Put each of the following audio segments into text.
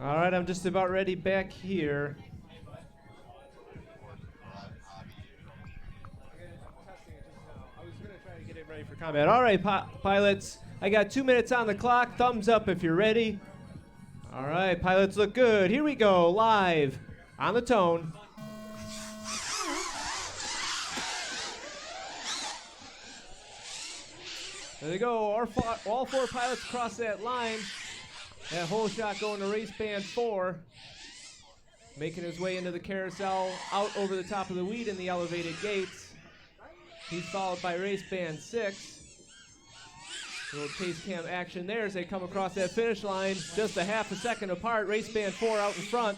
All right, I'm just about ready back here. I was going to try to get it ready for combat. All right, pilots, I got 2 minutes on the clock. Thumbs up if you're ready. All right, pilots look good. Here we go, live on the tone. There they go. All four pilots cross that line. That whole shot going to race band 4. Making his way into the carousel, out over the top of the weed in the elevated gates. He's followed by race band 6. A little chase cam action there as they come across that finish line. Just a half a second apart. Race band 4 out in front.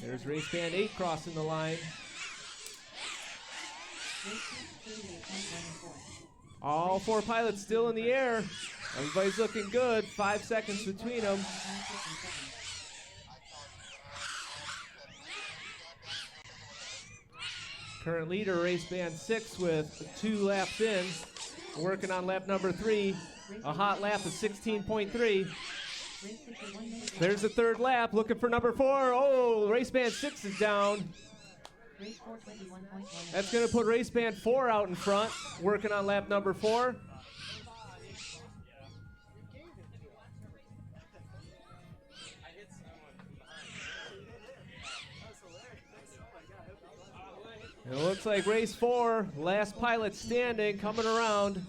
There's race band 8 crossing the line. All 4 pilots still in the air. Everybody's looking good. 5 seconds between them. Current leader, race band 6 with 2 laps in. Working on lap number 3. A hot lap of 16.3. There's the third lap, looking for number 4. Oh, race band 6 is down. That's going to put race band 4 out in front, working on lap number 4. It looks like race 4, last pilot standing, coming around.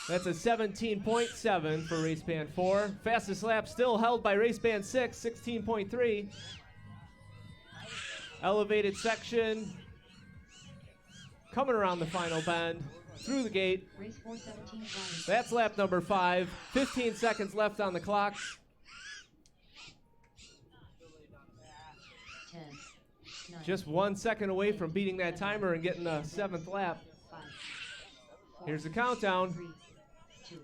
That's a 17.7 for race band 4. Fastest lap still held by race band 6, 16.3. Elevated section. Coming around the final bend. Through the gate. That's lap number 5. 15 seconds left on the clock. 10, 9, Just 1 second away from beating that timer and getting the 7th lap. 5, 4, Here's the countdown. 3, 2,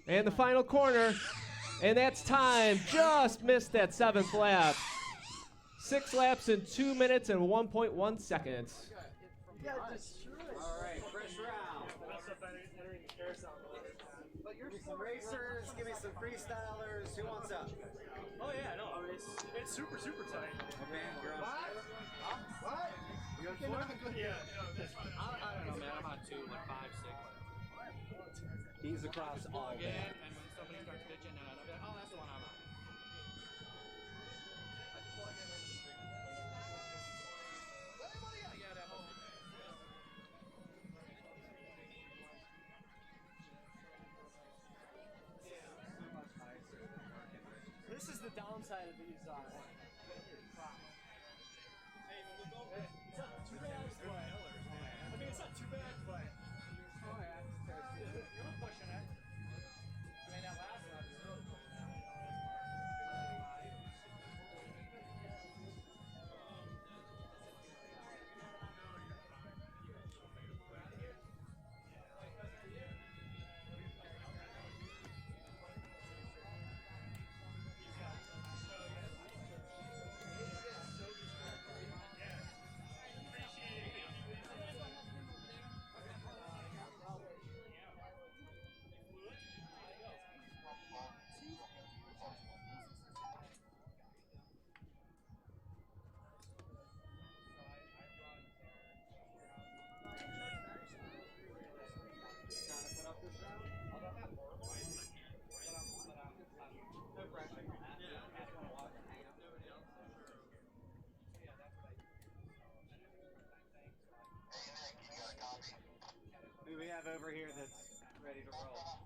And the final corner. And that's time. Just missed that 7th lap. 6 laps in 2 minutes and 1.1 seconds. All right, first round. Give me some racers, give me some freestylers. Who wants up? Oh yeah, no, it's super tight. Okay, you're on. What? You on 4? Yeah, no, that's fine. I don't know, man. I'm on 2, like 5, 6. He's across all Again, day. and when somebody starts bitching, I'll be like, oh, that's the one I'm on. This is the downside of these. It's not too bad, but I mean, it's not too bad, but you're pushing it. I mean, that last lap is really pushing it. Who do we have over here that's ready to roll?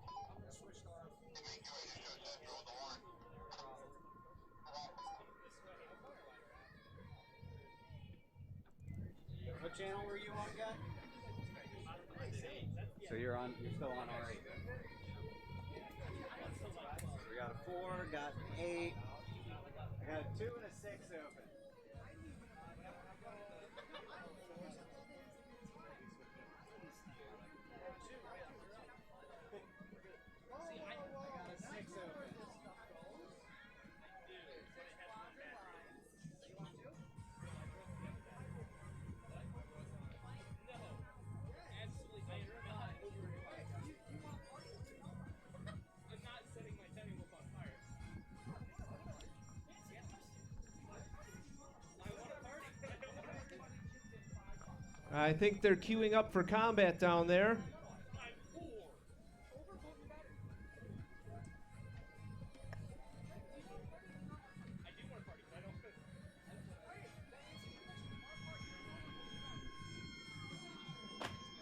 What channel were you on, guy? So you're still on R8. We got a 4, got an 8. I got a 2 and a 6 open. I think they're queuing up for combat down there.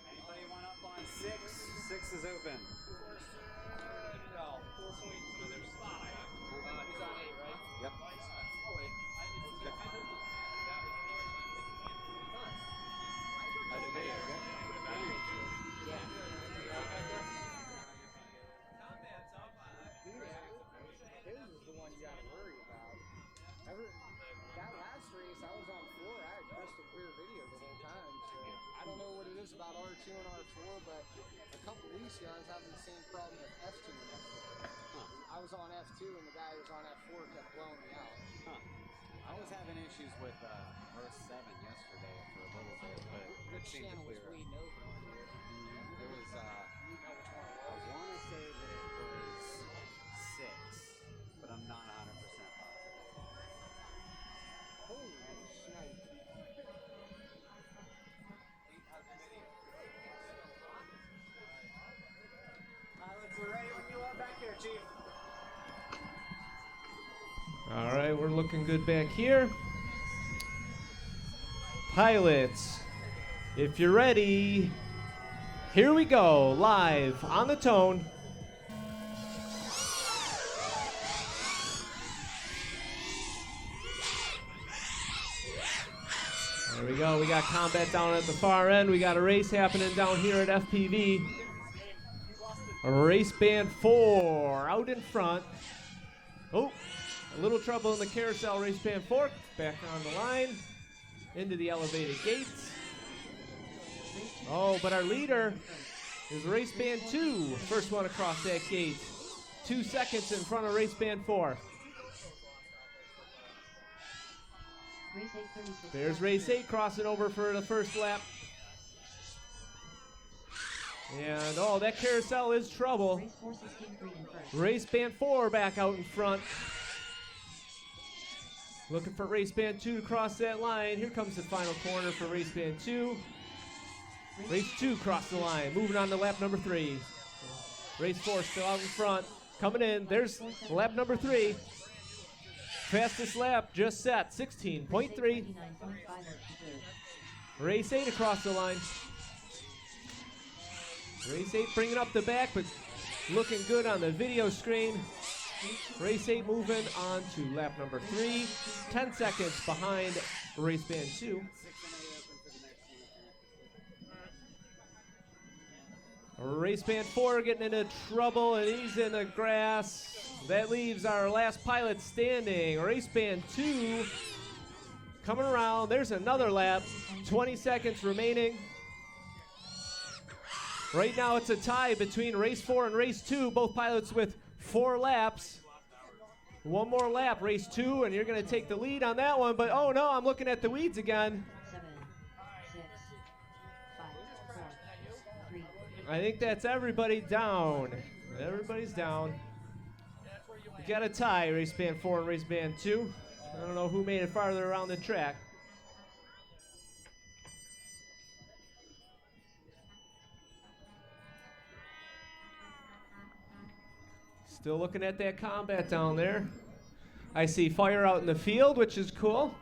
Anybody want up on 6? 6 is open. No, 4 points. So there's 5. He's on 8, right? Yep. Oh, wait. How's your video? Good? His is the one you gotta worry about. That last race, I was on 4. I had crystal clear video the whole time. So I don't know what it is about R2 and R4, but a couple weeks ago I was having the same problem with F2 and F4. I was on F2 and the guy who was on F4 kept blowing me out. I was having issues with verse 7 yesterday for a little bit, but it Which seemed to channel was clear up. bleeding over on you? There was, You know which one it I was? want to say that it was 6, but I'm not 100% positive. Holy shit. Pilots, we're ready when you are back here, Chief. All right, we're looking good back here. Pilots, if you're ready, here we go, live on the tone. There we go, we got combat down at the far end. We got a race happening down here at FPV. Race band 4 out in front. Oh, a little trouble in the carousel. Race band 4 back on the line into the elevated gates. Oh, but our leader is race band 2, first one across that gate. 2 seconds in front of race band 4. There's race 8 crossing over for the first lap. And oh, that carousel is trouble. Race band 4 back out in front. Looking for race band 2 to cross that line. Here comes the final corner for race band 2. Race 2 crossed the line, moving on to lap number 3. Race 4 still out in front, coming in. There's lap number 3. Fastest lap just set, 16.3. Race 8 across the line. Race 8 bringing up the back, but looking good on the video screen. Race 8 moving on to lap number 3. 10 seconds behind race band 2. Race band 4 getting into trouble, and he's in the grass. That leaves our last pilot standing. Race band 2 coming around. There's another lap. 20 seconds remaining. Right now it's a tie between race 4 and race 2. Both pilots with 4 laps. One more lap, race 2, and you're going to take the lead on that one. But oh no, I'm looking at the weeds again. 7, 6, 5, 4, 3. I think that's everybody down. Everybody's down. We got a tie, race band 4 and race band 2. I don't know who made it farther around the track. Still looking at that combat down there. I see fire out in the field, which is cool.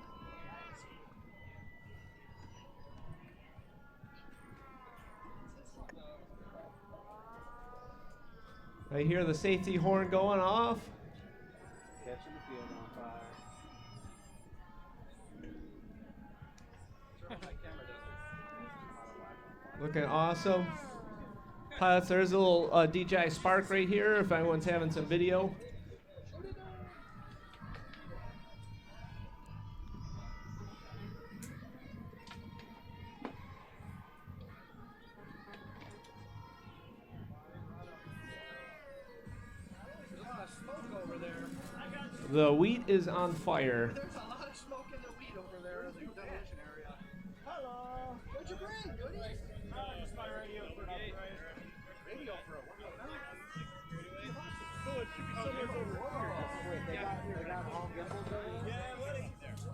I hear the safety horn going off. Catching the field on fire. Looking awesome. Pilots, there's a little DJI Spark right here if anyone's having some video. There's a lot of smoke over there. The wheat is on fire. There's a lot of smoke in the weed over there in the demolition area. Hello. What'd you bring, goodies? Just my radio for an upgrade. Radio for a what? So it should be somewhere over here. Wait, they got all gimbals ready? Yeah, buddy.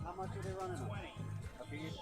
How much are they running on? 20. A piece?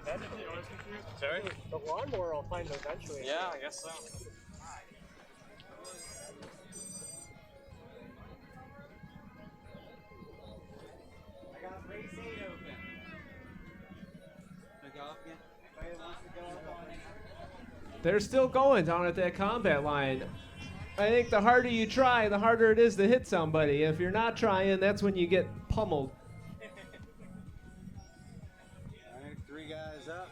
Eventually. Sorry? The lawnmower will find it eventually. Yeah, I guess so. I got race 8 open. I go up again. Anybody wants to go up on it? They're still going down at that combat line. I think the harder you try, the harder it is to hit somebody. If you're not trying, that's when you get pummeled. All right, 3 guys up.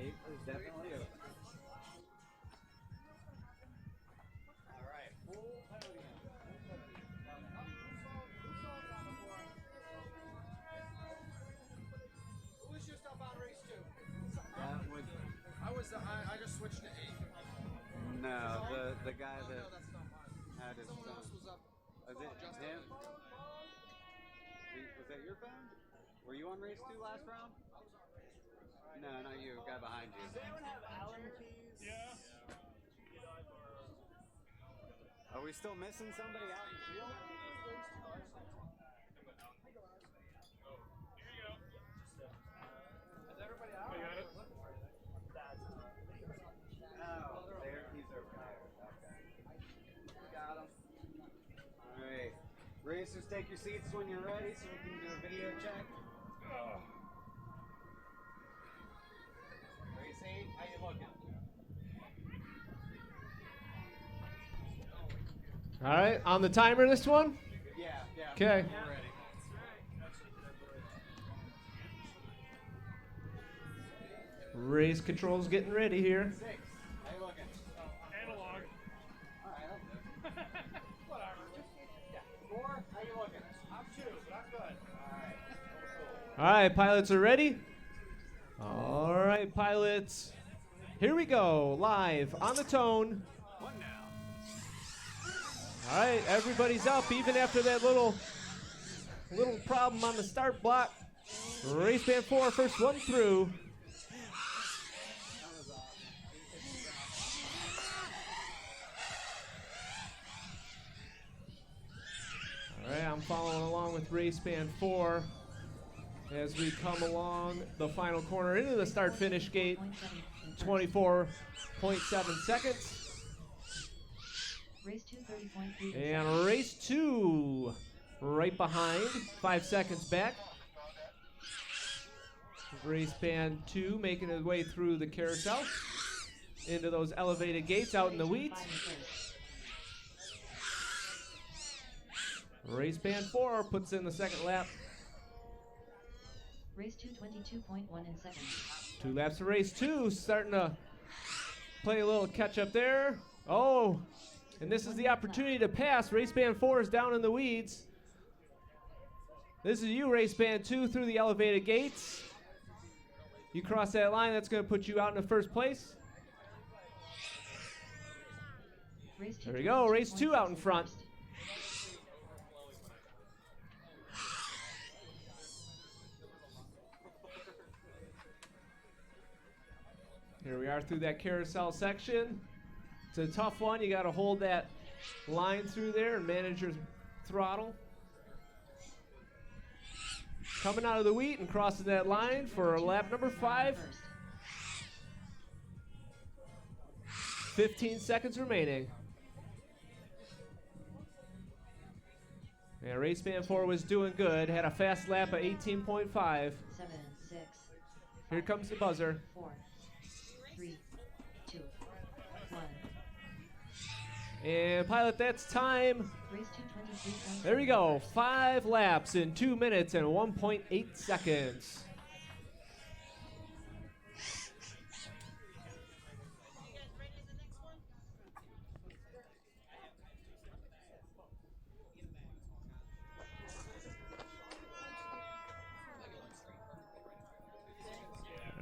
8 is definitely open. All right, full podium. Who was just up on race 2? That would, I just switched to 8. no, the guy No, that that's not mine. had his Someone phone. else was up. Was it Just him? up. Was that your phone? Were you on race 2 last round? No, not you. Guy behind you. Does anyone have Allen keys? Yeah. Are we still missing somebody out in the field? Is everybody out? Oh, there, he's over there. Okay. Got him. Alright. Racers, take your seats when you're ready so we can do a video check. Race 8, how you looking? All right, on the timer this one? Yeah. Okay. We're ready. Race control's getting ready here. 6, how you looking? Analog. Alright, I'll do it. Whatever. Yeah. 4, how you looking? I'm 2, but I'm good. Alright. All right, pilots are ready? All right, pilots. Here we go, live on the tone. 1 now. All right, everybody's up, even after that little problem on the start block. Race band 4, first one through. All right, I'm following along with race band 4 as we come along the final corner into the start-finish gate. 24.7 seconds. Race 2, 30.3. And race 2 right behind, 5 seconds back. Race band 2 making his way through the carousel into those elevated gates out in the weeds. Race band 4 puts in the second lap. Race 2, 22.1 in seconds. 2 laps of race 2, starting to play a little catch up there. Oh, and this is the opportunity to pass. Race band 4 is down in the weeds. This is you, race band 2, through the elevated gates. You cross that line, that's going to put you out in the first place. Race 2, There we go, race 2 out in front. first. Here we are through that carousel section. It's a tough one. You got to hold that line through there and manage your throttle. Coming out of the wheat and crossing that line for lap number 5. 15 seconds remaining. Yeah, race band 4 was doing good. Had a fast lap of 18.5. 7, 6, Here comes the buzzer. 4, 3, 2, 1. And pilot, that's time. Race 2, 23.7. There we go. 5 laps in 2 minutes and 1.8 seconds.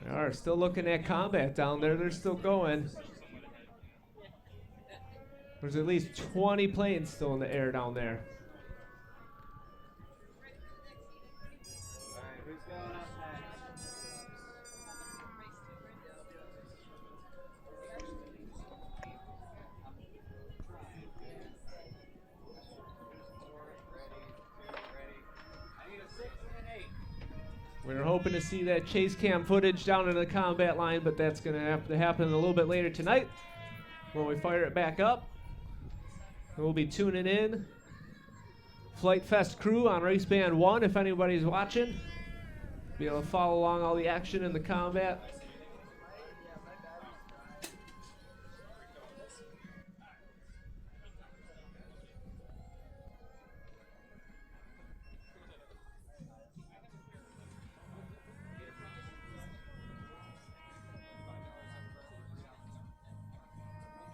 They are still looking at combat down there. They're still going. There's at least 20 planes still in the air down there. Alright, who's going up next? Ready. I need a 6 and an 8. We're hoping hoping to see that chase cam footage down in the combat line, but that's going to have to happen a little bit later tonight when we fire it back up. And we'll be tuning in. Flite Fest crew on Race Band 1, if anybody's watching. Be able to follow along all the action in the combat.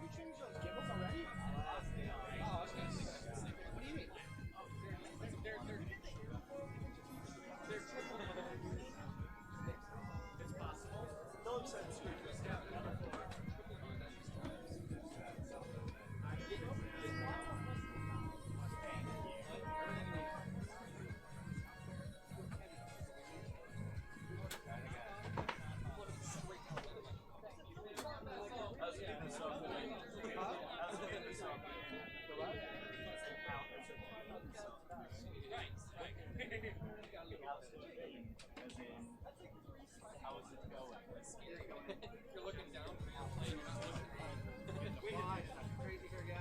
You changed those gimbals already? Oh, I was gonna say, what do you mean? They're triple. It's possible. Philip said two.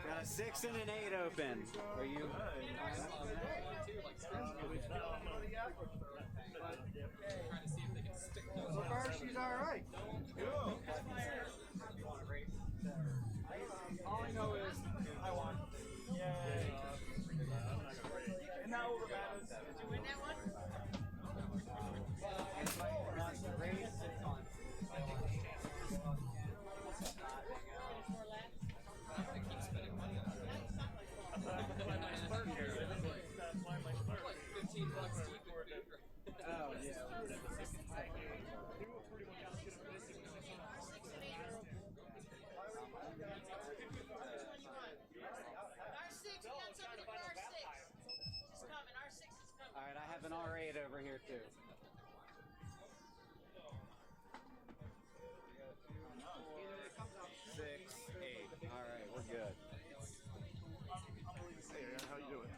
Got a 6 and an 8 open. Are you? So far, she's all right. All I know is I won. Yay. And now over battles. Did you win that one? Oh, yeah. Alright, I have an R8 over here too. 6, 8. Alright, we're good. How you doing?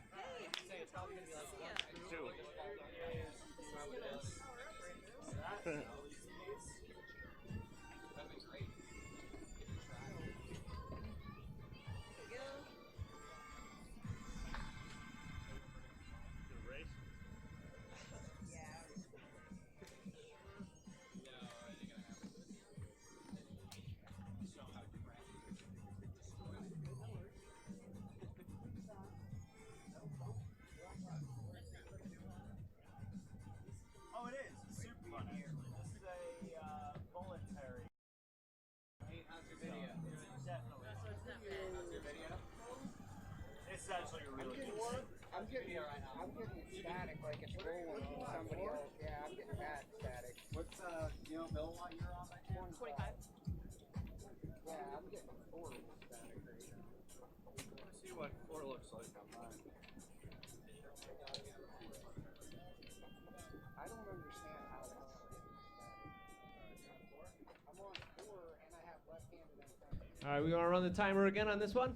Oh, it is. It's super fun. This is a voluntary. Hey, how's your video? Definitely. How's your video? It's actually a really good one. I'm getting static, like it's rolling on somebody else. Yeah, I'm getting bad static. What's, you know, Bill, while you're on that channel? 25. Yeah, I'm getting 4 static right now. Let's see what 4 looks like on mine. I don't understand how the hell I'm getting static. I'm on 4 and I have left-handed and right-handed. All right, we want to run the timer again on this one?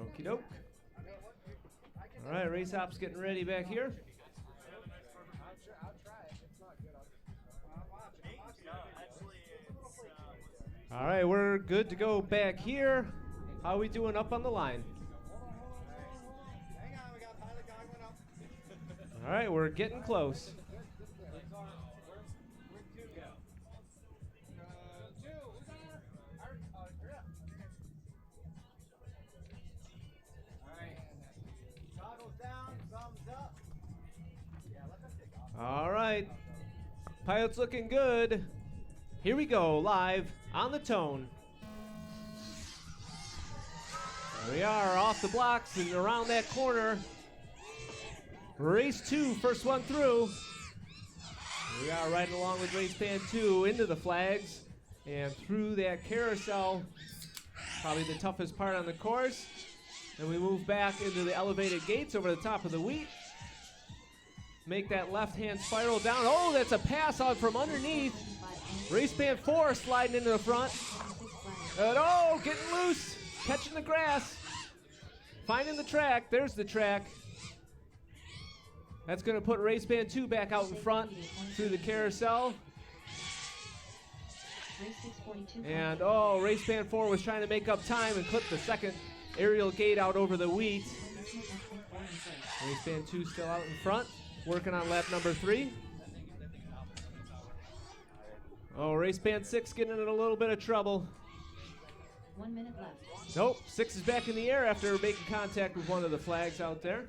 Okie doke. All right, Race Hop's getting ready back here. I'll try it. It's not good. All right, we're good to go back here. How are we doing up on the line? Hang on, we got pilot goggling up. All right, we're getting close. All right, pilot's looking good. Here we go, live on the tone. There we are, off the blocks and around that corner. Race 2, first one through. We are riding along with Race Band 2 into the flags and through that carousel, probably the toughest part on the course. And we move back into the elevated gates over the top of the wheat. Make that left-hand spiral down. Oh, that's a pass out from underneath. Race Band 4 sliding into the front. And oh, getting loose, catching the grass, finding the track. There's the track. That's going to put race band 2 back out in front through the carousel. Race 642. And race band 4 was trying to make up time and clip the second aerial gate out over the wheat. Race band 2 still out in front, working on lap number 3. Oh, race band 6 getting in a little bit of trouble. 1 minute left. Nope, 6 is back in the air after making contact with one of the flags out there.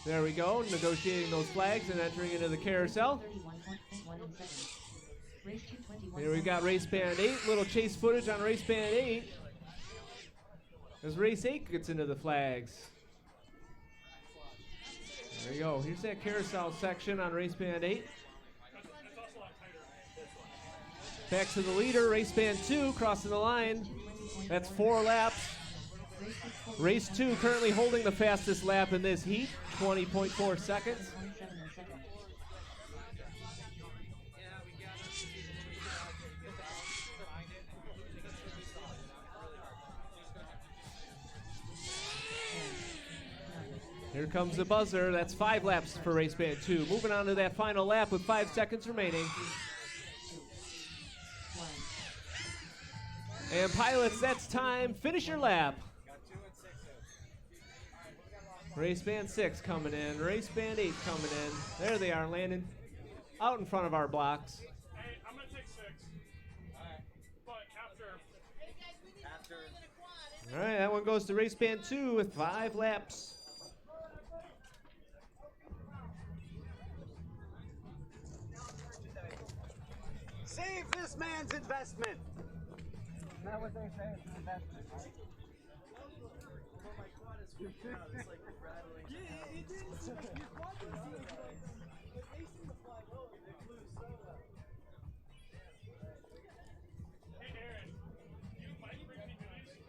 There we go, negotiating those flags and entering into the carousel. 31.17. Race 221. Here we got race band 8, little chase footage on race band 8. As race 8 gets into the flags. There you go, here's that carousel section on race band 8. Back to the leader, race band 2 crossing the line. That's 4 laps. Race 2 currently holding the fastest lap in this heat, 20.4 seconds. Here comes the buzzer. That's 5 laps for race band 2. Moving on to that final lap with 5 seconds remaining. And pilots, that's time. Finish your lap. Race band 6 coming in. Race band 8 coming in. There they are, landing out in front of our blocks. Hey, I'm gonna take 6. Alright. But after. All right, that one goes to race band 2 with 5 laps. Save this man's investment. Isn't that what they say? It's an investment, right? Hey Aaron, you might bring me goodies.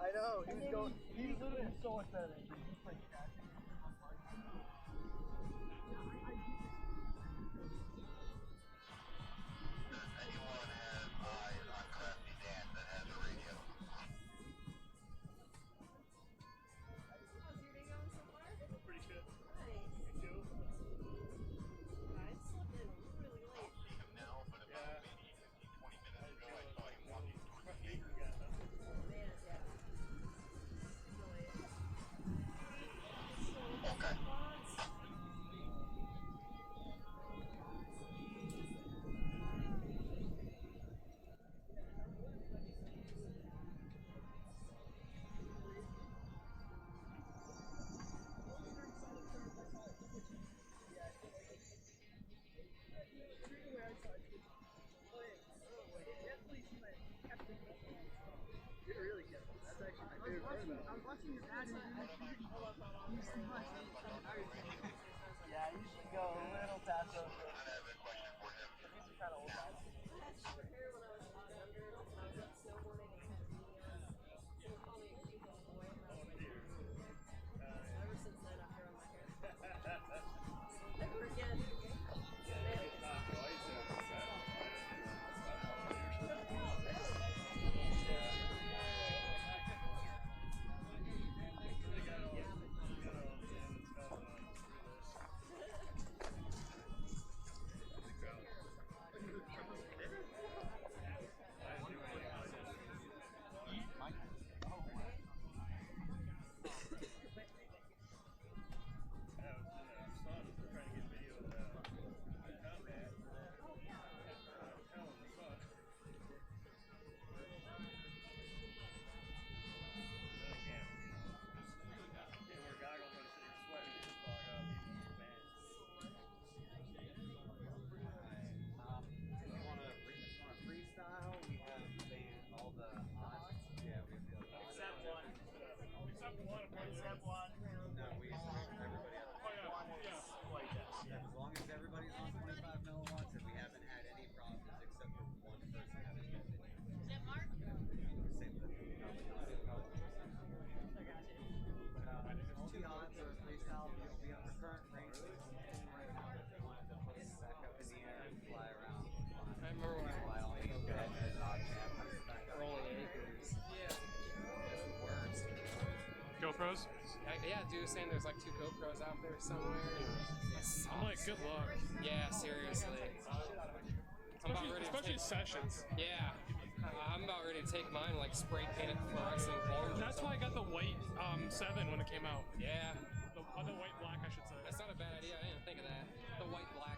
I know, he literally so excited. Pretty good. Yeah, you should go a little faster. These are kind of old guys. Zip one. No, we everybody else. One is Flite. As long as everybody's on 25 milliwatts and we haven't had any problems except for one person having an issue. Is that Mark? Same thing. The odds are freestyle, you'll be under current rates. Right now, if you wanted to put it back up in the air and fly around. I remember when I Fly all the way up and odd camp, put it back up. rolling acres. Yeah. That's the worst. GoPros? Yeah, dude was saying there's like 2 GoPros out there somewhere. I'm like, good luck. Yeah, seriously. I'm about ready to Especially take, sessions. yeah. I'm about ready to take mine like spray painted fluorescent orange. That's why I got the white 7 when it came out. Yeah. The white black, I should say. That's not a bad idea. I didn't think of that. The white black.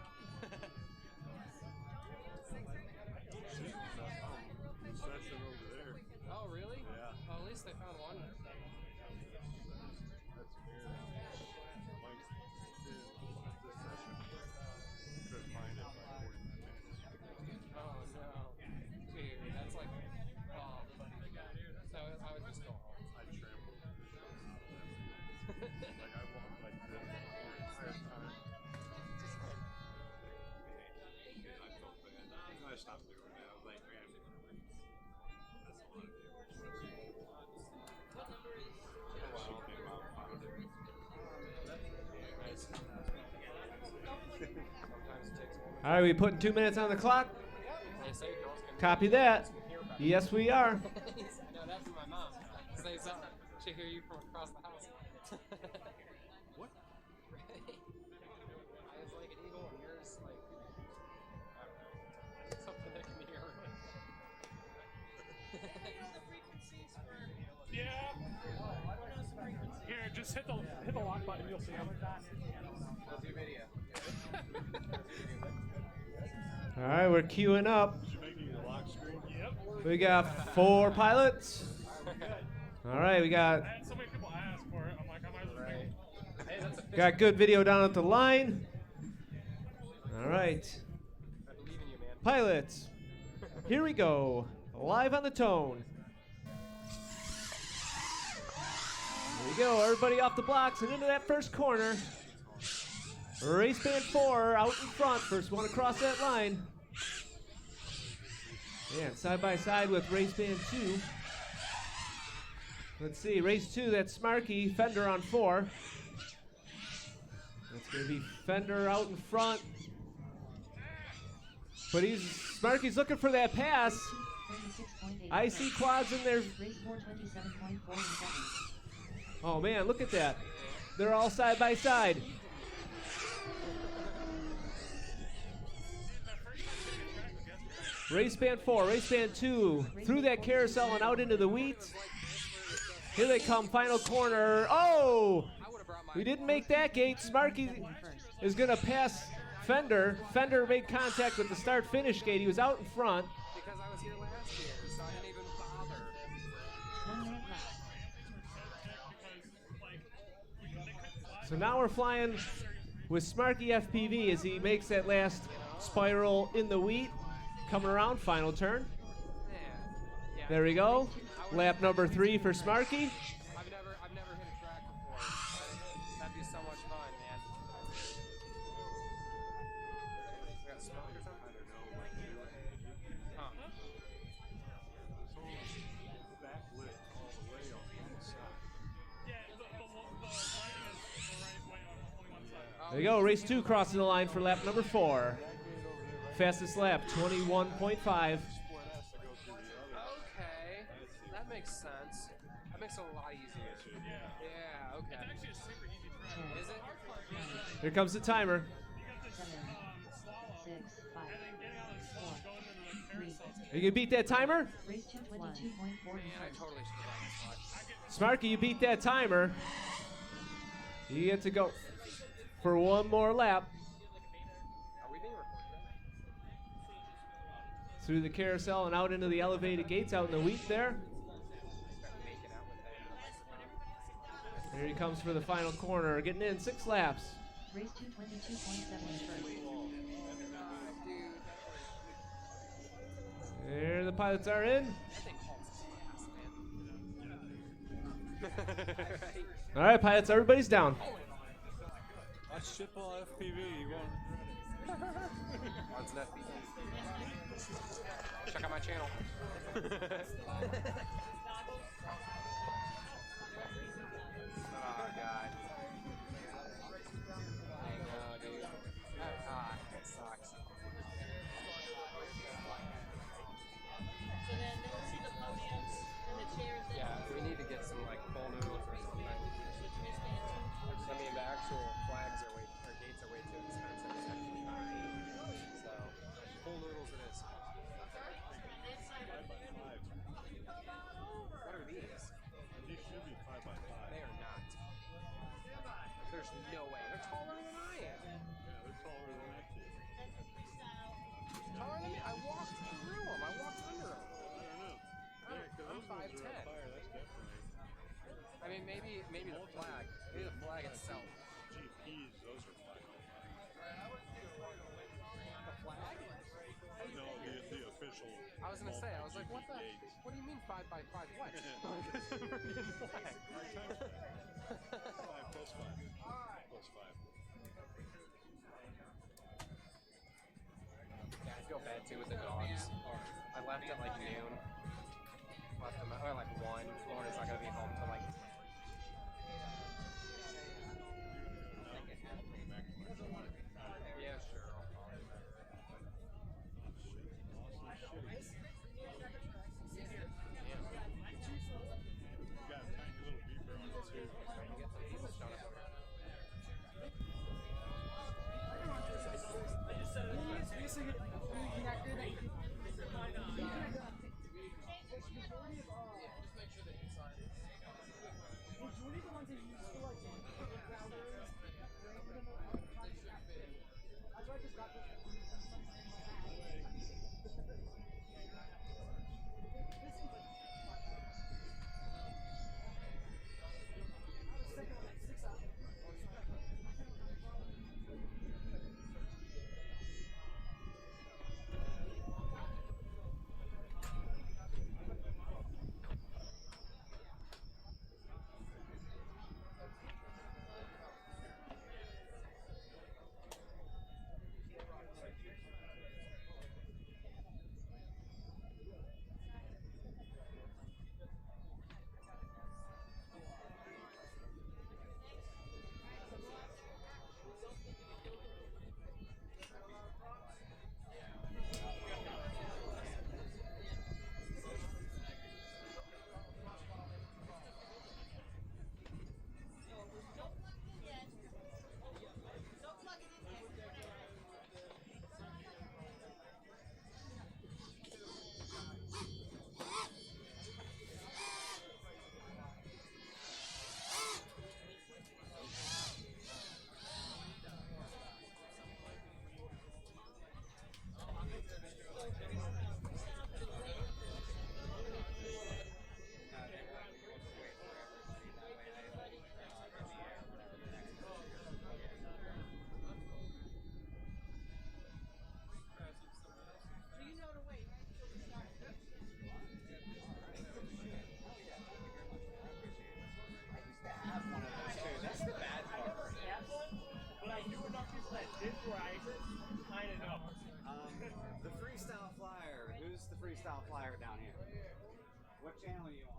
Session over there. Oh, really? Yeah. Oh, at least they found one. That's weird. Mike did this session. Couldn't find it by 45 minutes. Oh, no. Dude, that's like, oh. So I would just go home. I trampled the shit out of that. Like I walked like this the entire time. I felt bad. I stopped doing it. I was like, man, that's a lot of damage. She came out and found it. Sometimes it takes one. All right, we putting 2 minutes on the clock. They say girls can Copy that. Yes, we are. No, that's my mom. Say something. She hear you from across the house. What? Mine is like an eagle and yours like, I don't know, something that can hear. Yeah. Here, just hit the lock button. You'll see them. How's your video? All right, we're queuing up. Did you make it a lock screen? Yep. We got 4 pilots. All right, we got I had so many people ask for it. I'm like, I might as well make it. Hey, that's a got good video down at the line. All right, I believe in you, man. pilots. Here we go. Live on the tone. Here we go. Everybody off the blocks and into that first corner. Race band 4 out in front. First one across that line. And side by side with race band 2. Let's see, race 2, that's Smarky, Fender on 4. That's going to be Fender out in front. But Smarky's looking for that pass. 36.8. I see quads in there. Race 427.47. Oh man, look at that. They're all side by side. Race band 4, race band 2, through that carousel and out into the wheat. Here they come, final corner. Oh! I would have brought my We didn't make that gate. Smarky is going to pass Fender. Fender made contact with the start-finish gate. He was out in front. because I was here last year, so I didn't even bother. 1 minute left. So now we're flying with Smarky FPV as he makes that last spiral in the wheat. Coming around, final turn. Yeah. There we go. Lap number 3 for Smarky. I've never hit a track before. That'd be so much fun, man. We got smoke or something? Huh. Backlit all the way on one side. Yeah, the lighting is the right way on only one side. There you go. Race 2 crossing the line for lap number 4. Fastest lap, 21.5. Okay, that makes sense. That makes it a lot easier. Yeah, okay. It's actually a super easy track. Is it? Here comes the timer. 7, 6, 5, 4, 3. You can beat that timer? Race 222.41. Man, I totally should have done this watch. Smarky, you beat that timer. You get to go for one more lap Are we being recorded? through the carousel and out into the elevated gates out in the wheat there. Making out with that. Here he comes for the final corner, getting in 6 laps. Race 222.7 first. There the pilots are in. That thing halts fast, man. All right, pilots, everybody's down. That's Shipple FPV. You won't regret it. On's an FPV. Check out my channel. Oh god. I know, dude. It sucks. Yeah, we need to get some like full noodles or something. I mean, the actual flags are gates are way too expensive. It's actually not. So, full noodles it is. What are these? These should be 5x5. They are not. There's no way. They're taller than I am. Yeah, they're taller than I can. Taller than me? I walked through them. I walked under them. I don't know. Yeah, because I'm those ones are 5'10". on fire. That's definitely. I mean, maybe the flag. Maybe the flag itself. GPs, those are 5x5. The flag? No, the official. I was gonna say. I was like, what the? gates. What do you mean 5x5? What? It's a freaking flag. 5 plus 5. Plus 5. Yeah, I feel bad too with the dogs. I left at like noon. Left them or like 1. Lauren's not gonna be home till like. Yeah, sure. I'll call him. You got a tiny little beeper on it too. Trying to get some people shown up over here. The freestyle flyer. Who's the freestyle flyer down here? What channel are you on?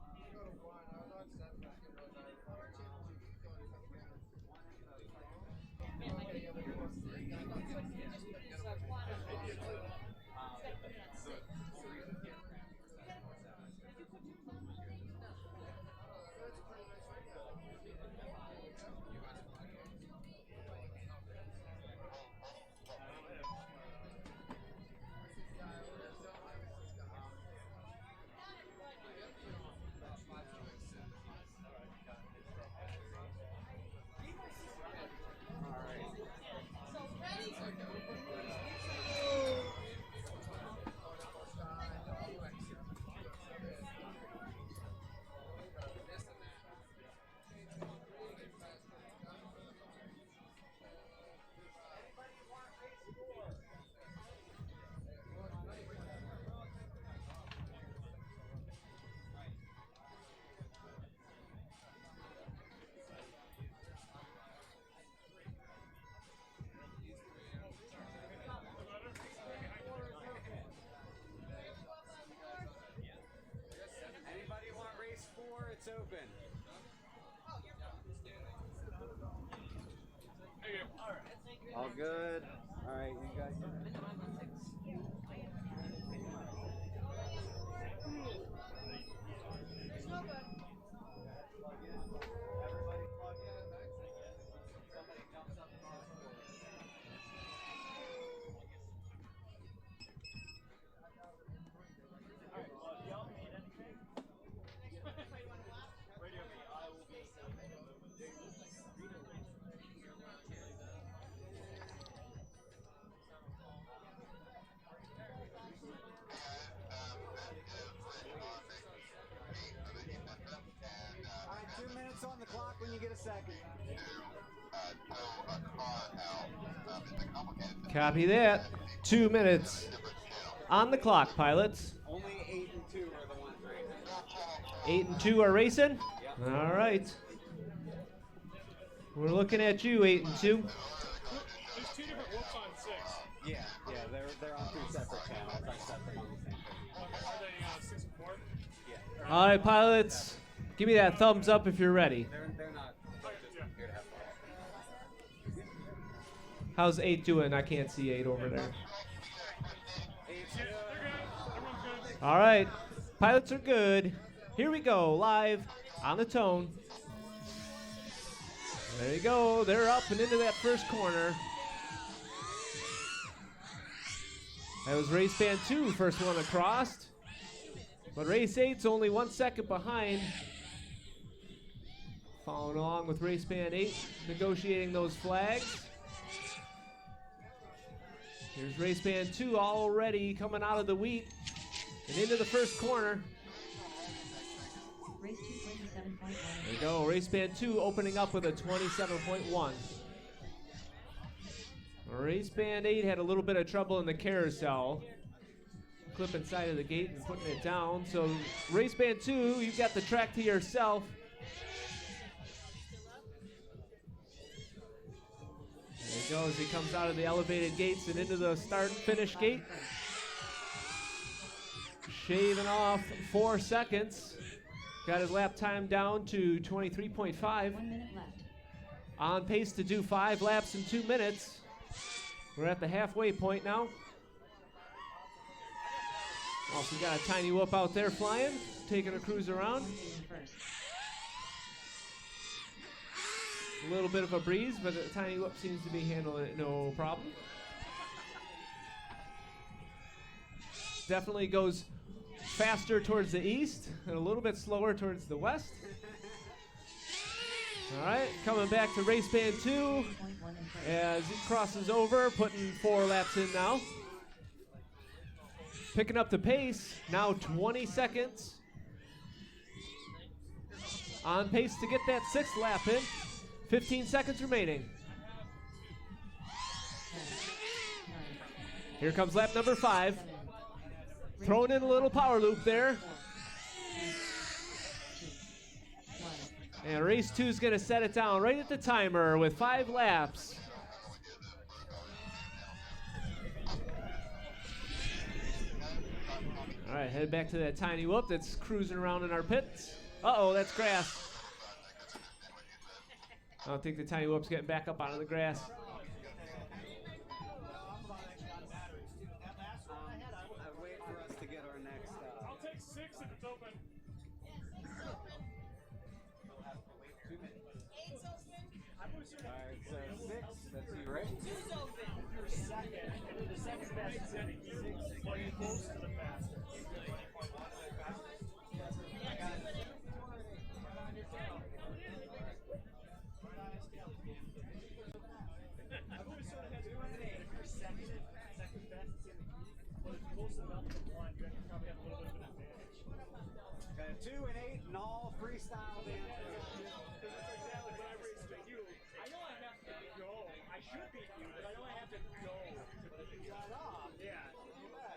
All good. All right, you guys. Everybody plug in. Somebody jumps up and on board. All right, 2 minutes on the clock when you get a second. Copy that. 2 minutes on the clock, pilots. Only 8 and 2 are the ones racing. 8 and 2 are racing? Yep. All right. We're looking at you, 8 and 2. There's 2 different whoops on 6. Yeah, they're on 2 separate channels. I'm separate on the same page. Are they 6 and 4? Yeah. All right, pilots. Give me that thumbs up if you're ready. They're not. They're just here to have fun. How's 8 doing? I can't see 8 over there. Yeah, they're good. Everyone's good. All right. Pilots are good. Here we go, live on the tone. There you go. They're up and into that first corner. That was race band 2, first one across. But race 8's only 1 second behind. Following along with race band 8, negotiating those flags. Here's race band 2 already coming out of the wheat and into the first corner. Race 227.1. There you go, race band 2 opening up with a 27.1. Race band 8 had a little bit of trouble in the carousel. Clip inside of the gate and putting it down. So race band 2, you've got the track to yourself. There he goes, he comes out of the elevated gates and into the start and finish gate. Shaving off 4 seconds. Got his lap time down to 23.5. 1 minute left. On pace to do 5 laps in 2 minutes. We're at the halfway point now. Also got a tiny whoop out there flying, taking a cruise around. First. A little bit of a breeze, but the tiny whoop seems to be handling it no problem. Definitely goes faster towards the east and a little bit slower towards the west. All right, coming back to race band 2 1 in first. as he crosses over, putting 4 laps in now. Picking up the pace, now 20 seconds. On pace to get that 6th lap in. 15 seconds remaining. 10, 9, Here comes lap number 5. 7, Throwing in a little power loop there. 4, 3, 2, 1. And race 2 is going to set it down right at the timer with 5 laps. All right, head back to that tiny whoop that's cruising around in our pits. Uh-oh, that's grass. I don't think the tiny whoop's getting back up onto the grass. I wait for us to get our next. I'll take 6 if it's open. All right, so 6. That's you, right? You're second. And the second fastest setting, but you're close to the fastest. I've always sort of had to if you're second fastest in the heat, but if you're close enough to 1, you probably have a little bit of an advantage. Got a 2 and 8 and all freestyle dancers. Because that's exactly when I race with you. I know I have to go. I should beat you, but I know I have to go to beat you. Yeah.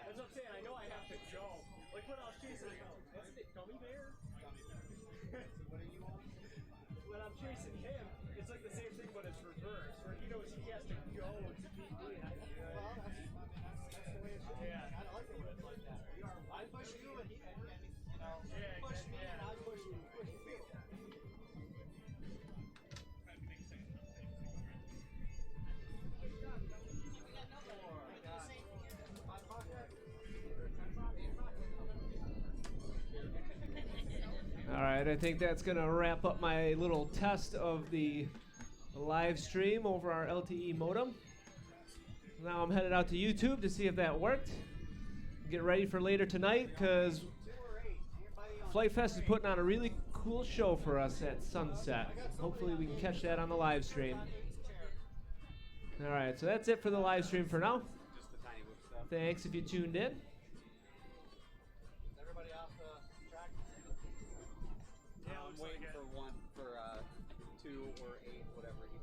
That's what I'm saying. I know I have to go. Like when I was chasing what's it, Gummy Bear? What are you on? When I'm chasing him, it's like the same thing, but it's reverse. Where he knows he has to go to beat me. Well, that's the way it should be. Yeah. I like it when it's like that. I push you and you know, Yeah, push me yeah. and I push you. Push you. right, I think that's going to wrap up my little test of the live stream over our LTE modem. Now I'm headed out to YouTube to see if that worked. Get ready for later tonight because Flite Fest is putting on a really cool show for us at sunset. Hopefully we can catch that on the live stream. All right, so that's it for the live stream for now. Thanks if you tuned in. Everybody off the track? Yeah, I'm waiting for 2 or 8, whatever he